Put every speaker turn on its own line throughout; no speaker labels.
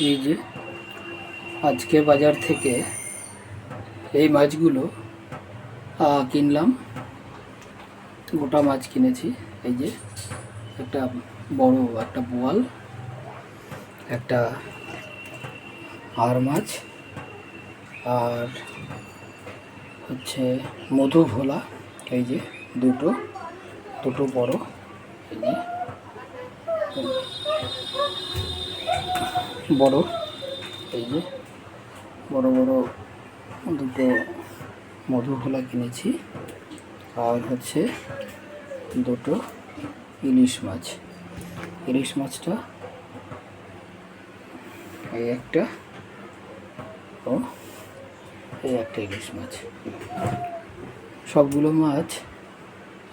এই যে আজকে বাজার থেকে এই মাছগুলো কিনলাম। গোটা মাছ কিনেছি। এই যে একটা বড় একটা বোয়াল, একটা আর মাছ, আর হচ্ছে মধু ভোলা। এই যে দুটো বড়, এই যে বড়, এই যে বড় বড় দুটো মধু ভোলা কিনেছি। আর হচ্ছে দুটো ইলিশ মাছ। ইলিশ মাছটা এই একটা ও এই একটা ইলিশ মাছ। সবগুলো মাছ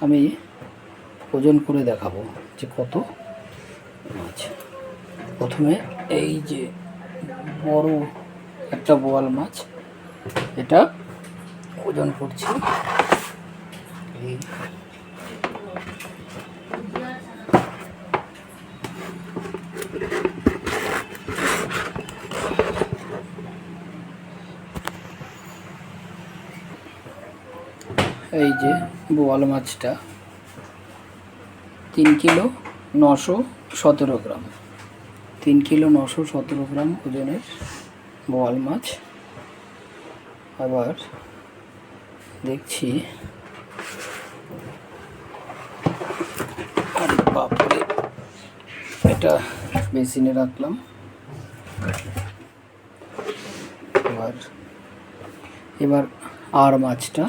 আমি ওজন করে দেখাবো যে কত মাছ। প্রথমে এই যে বড় একটা বোয়াল মাছ, এটা ওজন করছি। এই যে বোয়াল মাছটা 3 কিলো 917 গ্রাম। 3 কিলো 917 গ্রাম ওজনের বোয়াল মাছ। আবার দেখছি, আরে বাপরে, এটা বেসিনে রাখলাম। এবার আর মাছটা